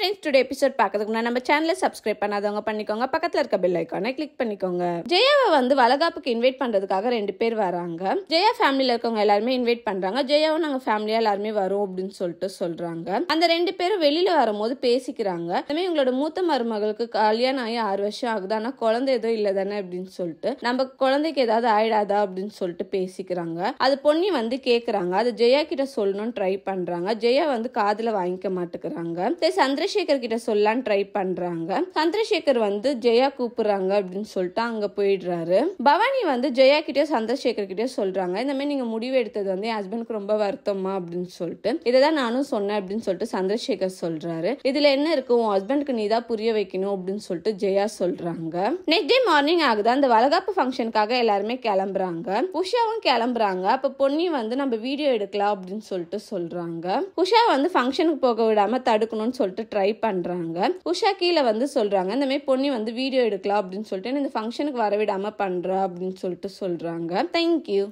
friends, today episode பார்க்கிறதுக்கு முன்னாடி நம்ம சேனலை சப்ஸ்கிரைப் பண்ணாதவங்க பண்ணிக்கோங்க. பக்கத்துல இருக்க பெல் ஐகானை கிளிக் பண்ணிக்கோங்க. ஜெயாவை வந்து வளகாப்புக்கு இன்வைட் பண்றதுக்காக 2 பேர் வராங்க. ஜெயா ஃபேமிலில இருக்கவங்க எல்லாருமே இன்வைட் பண்றாங்க. ஜெயாவும் நாங்க ஃபேமிலியா எல்லாருமே வரோம் அப்படின்னு சொல்றாங்க. அந்த 2 பேரும் வெளியில வரும்போது பேசிக்கிறாங்க. அதுமே உங்களோட மூத்த மருமகளுக்கு கல்யாணம் ஆகி 6 வருஷம் ஆகுது, ஆனா குழந்தை ஏதோ இல்ல தானே அப்படின்னு சொல்லிட்டு நம்ம குழந்தைக்கு ஏதாவது ஆயிடாதா அப்படின்னு சொல்லிட்டு பேசிக்கிறாங்க. அது பொன்னி வந்து கேக்குறாங்க. அது ஜெயா கிட்ட சொல்லணும்னு ட்ரை பண்றாங்க. ஜெயா வந்து காதுல வாங்கிக்க மாட்டேங்கிறாங்க. சந்திரசேகர் கிட்ட சொல்லலாம் ட்ரை பண்றாங்க. சந்திரசேகர் வந்து ஜெயா கூப்பிடுறாங்க அப்படின்னு சொல்லிட்டு அங்க போயிடுறாரு. பவானி வந்து ஜெயா கிட்டே சந்திரசேகர் கிட்டே சொல்றாங்க, இந்த மாதிரி நீங்க முடிவு எடுத்தது வந்து என் ஹஸ்பண்டுக்கு ரொம்ப வருத்தமா அப்படின்னு சொல்லிட்டு. இதைதான் நானும் சொன்னேன் அப்படின்னு சொல்லிட்டு சந்திரசேகர் சொல்றாரு. இதுல என்ன இருக்கு, உன் ஹஸ்பண்டுக்கு நீதான் புரிய வைக்கணும் அப்படின்னு சொல்லிட்டு ஜெயா சொல்றாங்க. நெக்ஸ்ட் டே மார்னிங் ஆகுது. அந்த வளகாப்பு ஃபங்க்ஷனுக்காக எல்லாருமே கிளம்புறாங்க. உஷாவும் கிளம்புறாங்க. அப்ப பொன்னி வந்து நம்ம வீடியோ எடுக்கலாம் அப்படின்னு சொல்லிட்டு சொல்றாங்க. உஷா வந்து ஃபங்க்ஷனுக்கு போக விடாம தடுக்கணும்னு சொல்லிட்டு ட்ரை பண்றாங்க. உஷா கீழே வந்து சொல்றாங்க, இந்த மாதிரி பொன்னி வந்து வீடியோ எடுக்கலாம் அப்படின்னு சொல்லிட்டு இந்த ஃபங்க்ஷனுக்கு வரவிடாம பண்றா அப்படின்னு சொல்லிட்டு சொல்றாங்க. தேங்க்யூ.